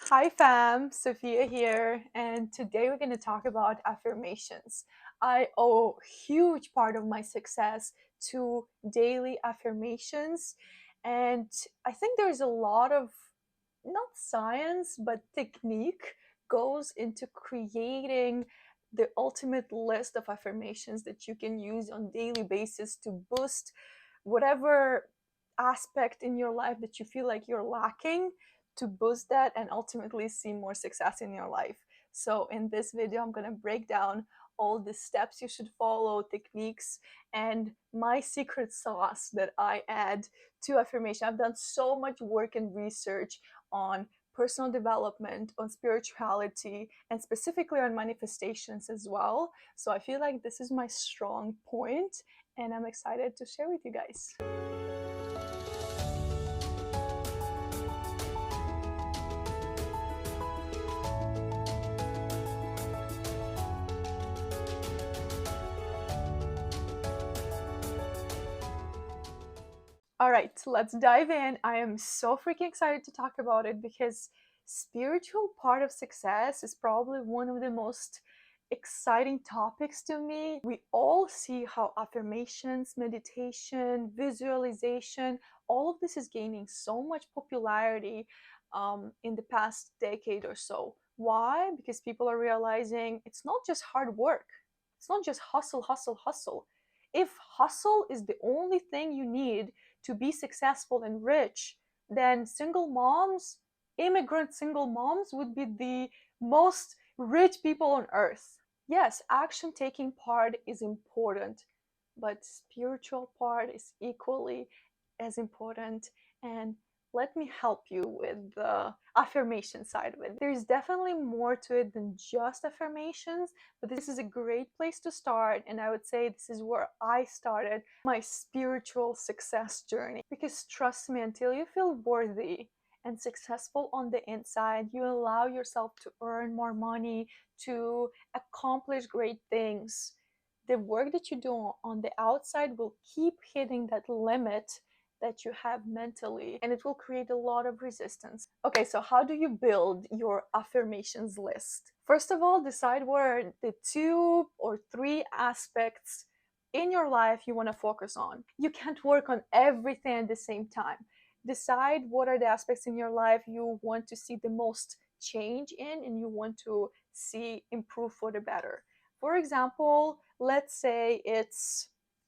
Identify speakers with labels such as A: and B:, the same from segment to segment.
A: Hi fam, Sophia here, and today we're going to talk about affirmations. I owe a huge part of my success to daily affirmations, and I think there's a lot of not science but technique goes into creating the ultimate list of affirmations that you can use on daily basis to boost whatever aspect in your life that you feel like you're lacking, to boost that and ultimately see more success in your life. So in this video, I'm going to break down all the steps you should follow, techniques, and my secret sauce that I add to affirmation. I've done so much work and research on personal development, on spirituality, and specifically on manifestations as well. So I feel like this is my strong point, and I'm excited to share with you guys. All right, let's dive in. I am so freaking excited to talk about it because spiritual part of success is probably one of the most exciting topics to me. We all see how affirmations, meditation, visualization, all of this is gaining so much popularity in the past decade or so. Why? Because people are realizing it's not just hard work. It's not just hustle, hustle, hustle. If hustle is the only thing you need to be successful and rich, then single moms, immigrant single moms, would be the most rich people on earth. Yes, action taking part is important, but spiritual part is equally as important. And let me help you with the affirmation side of it. There's definitely more to it than just affirmations, but this is a great place to start. And I would say this is where I started my spiritual success journey. Because trust me, until you feel worthy and successful on the inside, you allow yourself to earn more money, to accomplish great things. The work that you do on the outside will keep hitting that limit that you have mentally, and it will create a lot of resistance. Okay, so how do you build your affirmations list? First of all, decide what are the 2 or 3 aspects in your life you want to focus on. You can't work on everything at the same time. Decide what are the aspects in your life you want to see the most change in and you want to see improve for the better. For example, let's say it's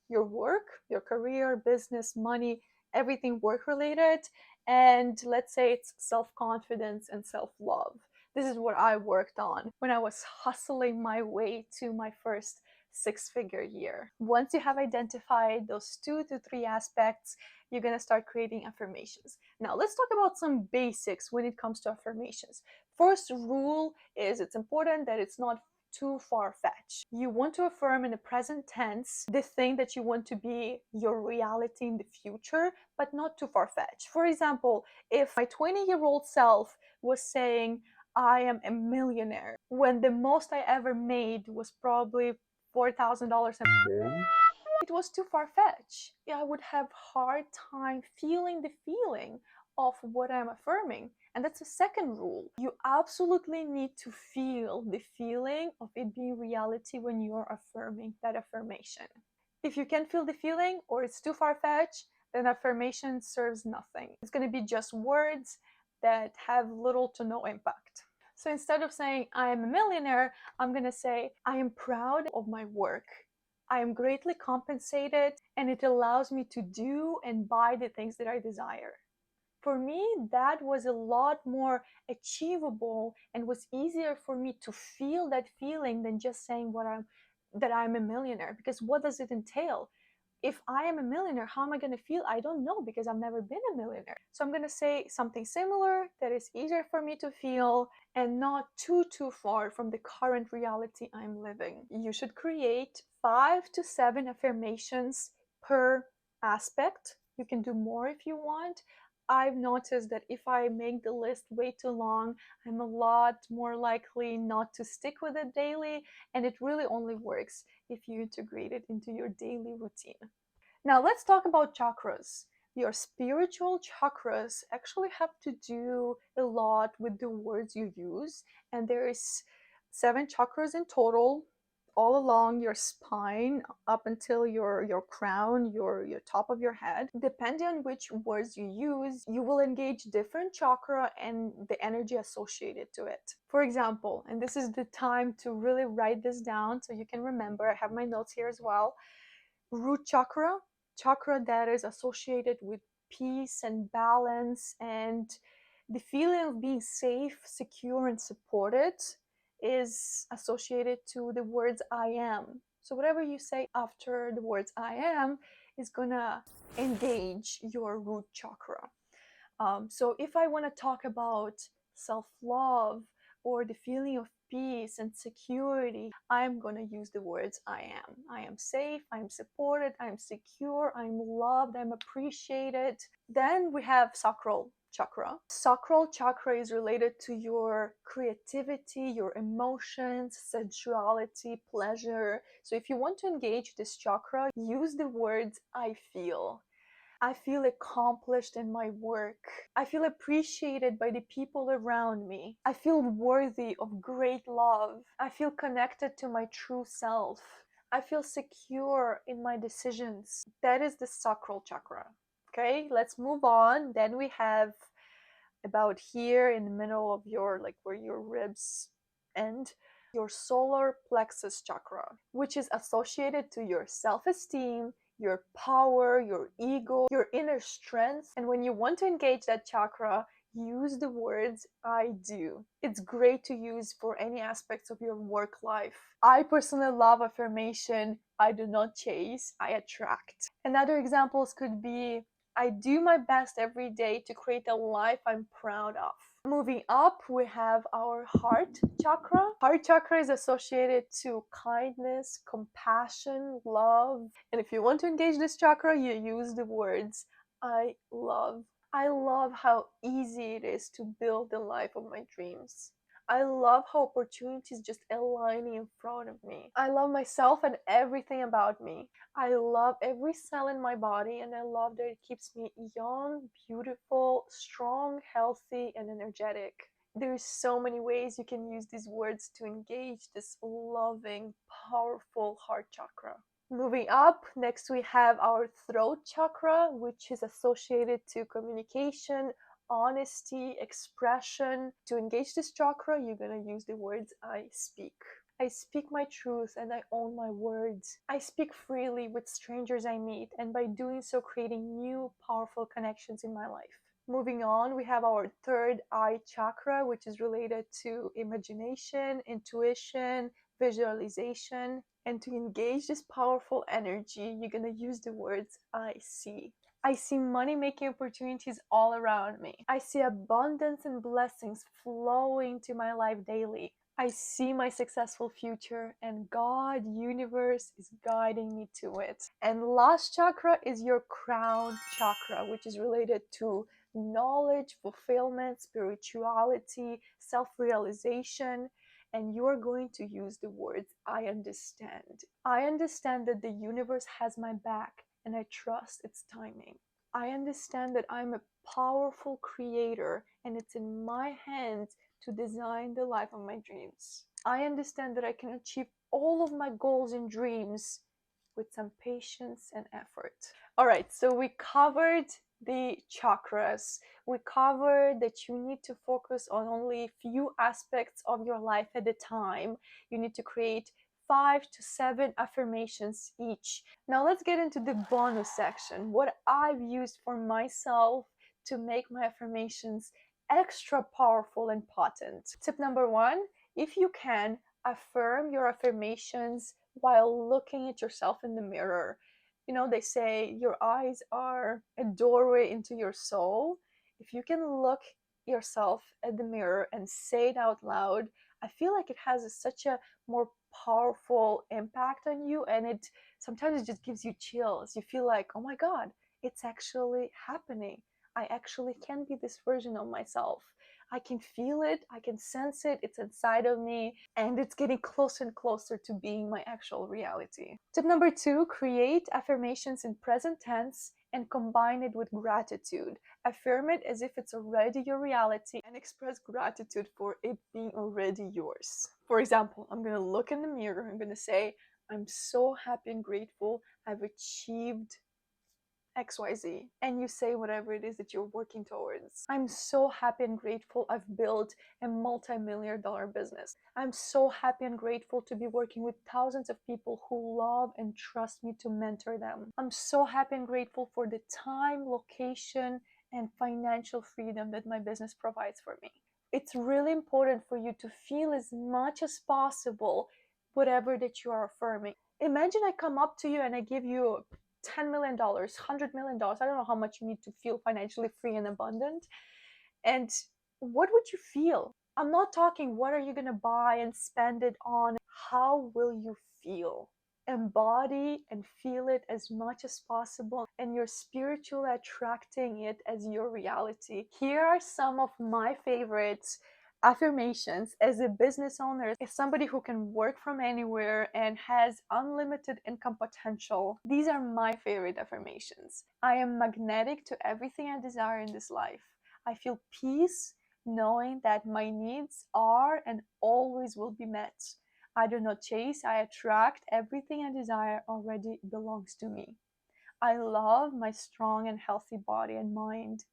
A: your work, your career, business, money, everything work related, and let's say it's self-confidence and self-love. This is what I worked on when I was hustling my way to my first 6-figure year. Once you have identified those 2 to 3 aspects, you're going to start creating affirmations. Now let's talk about some basics when it comes to affirmations. First rule is it's important that it's not too far-fetched. You want to affirm in the present tense the thing that you want to be your reality in the future, but not too far-fetched. For example, if my 20-year-old self was saying, I am a millionaire, when the most I ever made was probably $4,000 a month, it was too far-fetched. I would have hard time feeling the feeling of what I'm affirming. And that's the second rule. You absolutely need to feel the feeling of it being reality when you're affirming that affirmation. If you can't feel the feeling or it's too far-fetched, then affirmation serves nothing. It's going to be just words that have little to no impact. So instead of saying, I am a millionaire, I'm going to say, I am proud of my work. I am greatly compensated, and it allows me to do and buy the things that I desire. For me, that was a lot more achievable and was easier for me to feel that feeling than just saying that I'm a millionaire. Because what does it entail? If I am a millionaire, how am I going to feel? I don't know, because I've never been a millionaire. So I'm going to say something similar that is easier for me to feel and not too far from the current reality I'm living. You should create 5 to 7 affirmations per aspect. You can do more if you want. I've noticed that if I make the list way too long, I'm a lot more likely not to stick with it daily, and it really only works if you integrate it into your daily routine. Now let's talk about chakras. Your spiritual chakras actually have to do a lot with the words you use, and there is 7 chakras in total, all along your spine up until your crown, your top of your head. Depending on which words you use, you will engage different chakra and the energy associated to it. For example, and this is the time to really write this down so you can remember, I have my notes here as well. Root chakra, chakra that is associated with peace and balance and the feeling of being safe, secure, and supported, is associated to the words I am. So whatever you say after the words I am is gonna engage your root chakra. So if I want to talk about self-love or the feeling of peace and security, I'm going to use the words I am. I am safe, I'm supported, I'm secure, I'm loved, I'm appreciated. Then we have sacral chakra. Sacral chakra is related to your creativity, your emotions, sensuality, pleasure. So if you want to engage this chakra, use the words I feel. I feel accomplished in my work. I feel appreciated by the people around me. I feel worthy of great love. I feel connected to my true self. I feel secure in my decisions. That is the sacral chakra. Okay, let's move on. Then we have about here in the middle of your, like where your ribs end, your solar plexus chakra, which is associated to your self-esteem, your power, your ego, your inner strength. And when you want to engage that chakra, use the words I do. It's great to use for any aspects of your work life. I personally love affirmation: I do not chase, I attract. And other examples could be: I do my best every day to create a life I'm proud of. Moving up, we have our heart chakra. Heart chakra is associated to kindness, compassion, love. And if you want to engage this chakra, you use the words I love. I love how easy it is to build the life of my dreams. I love how opportunities just aligning in front of me. I love myself and everything about me. I love every cell in my body, and I love that it keeps me young, beautiful, strong, healthy, and energetic. There's so many ways you can use these words to engage this loving, powerful heart chakra. Moving up, next we have our throat chakra, which is associated to communication, honesty, expression. To engage this chakra, you're gonna use the words I speak. I speak my truth and I own my words. I speak freely with strangers I meet, and by doing so, creating new, powerful connections in my life. Moving on, we have our third eye chakra, which is related to imagination, intuition, visualization. And to engage this powerful energy, you're gonna use the words I see. I see money making opportunities all around me. I see abundance and blessings flowing to my life daily. I see my successful future, and God, universe is guiding me to it. And last chakra is your crown chakra, which is related to knowledge, fulfillment, spirituality, self-realization. And you're going to use the words I understand. I understand that the universe has my back, and I trust its timing. I understand that I'm a powerful creator, and it's in my hands to design the life of my dreams. I understand that I can achieve all of my goals and dreams with some patience and effort. All right, so we covered the chakras. We covered that you need to focus on only a few aspects of your life at a time. You need to create 5 to 7 affirmations each. Now let's get into the bonus section, what I've used for myself to make my affirmations extra powerful and potent. Tip number 1, if you can, affirm your affirmations while looking at yourself in the mirror. You know, they say your eyes are a doorway into your soul. If you can look yourself at the mirror and say it out loud, I feel like it has such a more powerful impact on you, and it sometimes it just gives you chills. You feel like, oh my god, it's actually happening. I actually can be this version of myself. I can feel it, I can sense it, it's inside of me, and it's getting closer and closer to being my actual reality. Tip number 2, create affirmations in present tense and combine it with gratitude. Affirm it as if it's already your reality and express gratitude for it being already yours. For example, I'm going to look in the mirror. I'm going to say, I'm so happy and grateful I've achieved XYZ, and you say whatever it is that you're working towards. I'm so happy and grateful I've built a multi-million dollar business. I'm so happy and grateful to be working with thousands of people who love and trust me to mentor them. I'm so happy and grateful for the time, location, and financial freedom that my business provides for me. It's really important for you to feel as much as possible whatever that you are affirming. Imagine I come up to you and I give you $10 million, $100 million. I don't know how much you need to feel financially free and abundant. And what would you feel? I'm not talking what are you going to buy and spend it on. How will you feel? Embody and feel it as much as possible, and you're spiritually attracting it as your reality. Here are some of my favorites affirmations as a business owner, as somebody who can work from anywhere and has unlimited income potential. These are my favorite affirmations. I am magnetic to everything I desire in this life. I feel peace knowing that my needs are and always will be met. I do not chase, I attract. Everything I desire already belongs to me. I love my strong and healthy body and mind.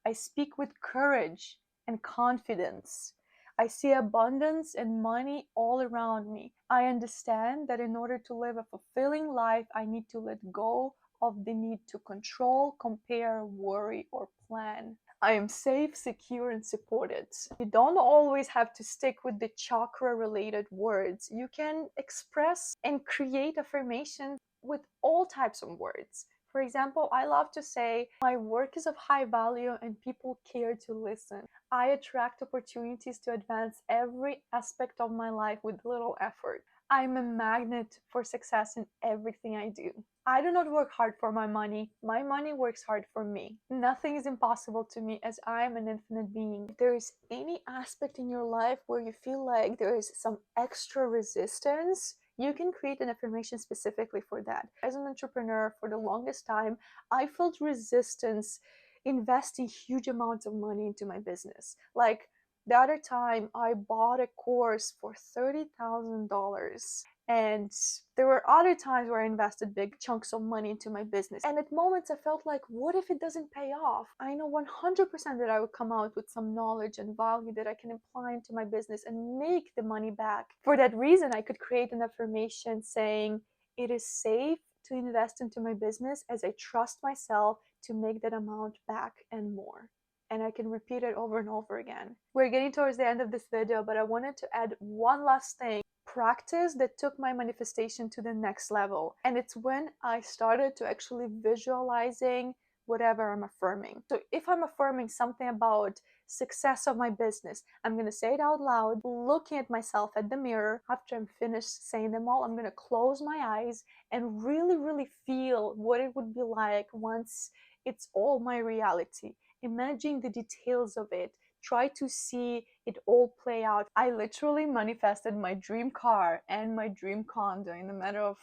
A: I speak with courage and confidence. I see abundance and money all around me. I understand that in order to live a fulfilling life, I need to let go of the need to control, compare, worry, or plan. I am safe, secure, and supported. You don't always have to stick with the chakra related words. You can express and create affirmations with all types of words. For example, I love to say, my work is of high value and people care to listen. I attract opportunities to advance every aspect of my life with little effort. I'm a magnet for success in everything I do. I do not work hard for my money works hard for me. Nothing is impossible to me as I am an infinite being. If there is any aspect in your life where you feel like there is some extra resistance, you can create an affirmation specifically for that. As an entrepreneur, for the longest time, I felt resistance investing huge amounts of money into my business. Like the other time, I bought a course for $30,000. And there were other times where I invested big chunks of money into my business. And at moments I felt like, what if it doesn't pay off? I know 100% that I would come out with some knowledge and value that I can apply into my business and make the money back. For that reason, I could create an affirmation saying, it is safe to invest into my business as I trust myself to make that amount back and more. And I can repeat it over and over again. We're getting towards the end of this video, but I wanted to add one last thing. Practice that took my manifestation to the next level. And it's when I started to actually visualizing whatever I'm affirming. So if I'm affirming something about success of my business, I'm going to say it out loud, looking at myself at the mirror. After I'm finished saying them all, I'm going to close my eyes and really, really feel what it would be like once it's all my reality. Imagine the details of it. Try to see it all play out. I literally manifested my dream car and my dream condo in a matter of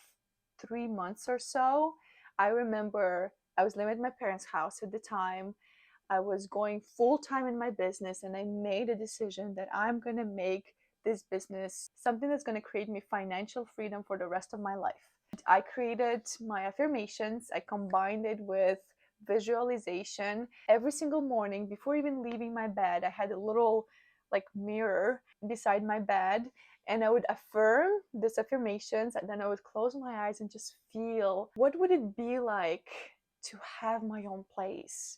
A: 3 months or so. I remember I was living at my parents' house at the time. I was going full time in my business, and I made a decision that I'm going to make this business something that's going to create me financial freedom for the rest of my life. I created my affirmations. I combined it with visualization. Every single morning before even leaving my bed, I had a little mirror beside my bed, and I would affirm these affirmations, and then I would close my eyes and just feel what would it be like to have my own place,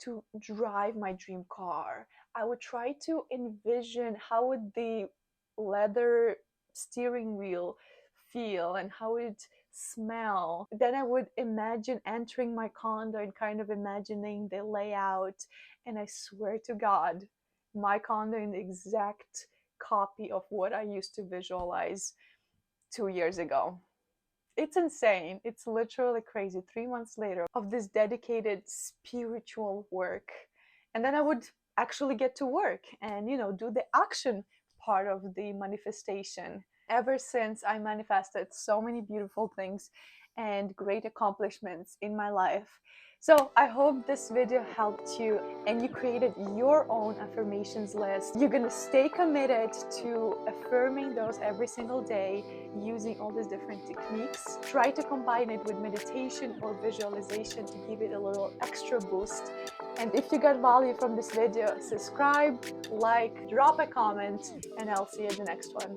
A: to drive my dream car. I would try to envision how would the leather steering wheel feel and how it smell. Then I would imagine entering my condo and kind of imagining the layout. And I swear to God, my condo in the exact copy of what I used to visualize 2 years ago. It's insane. It's literally crazy. 3 months later of this dedicated spiritual work. And then I would actually get to work and, do the action part of the manifestation. Ever since, I manifested so many beautiful things and great accomplishments in my life. So I hope this video helped you and you created your own affirmations list. You're gonna stay committed to affirming those every single day using all these different techniques. Try to combine it with meditation or visualization to give it a little extra boost. And if you got value from this video, subscribe, like, drop a comment, and I'll see you in the next one.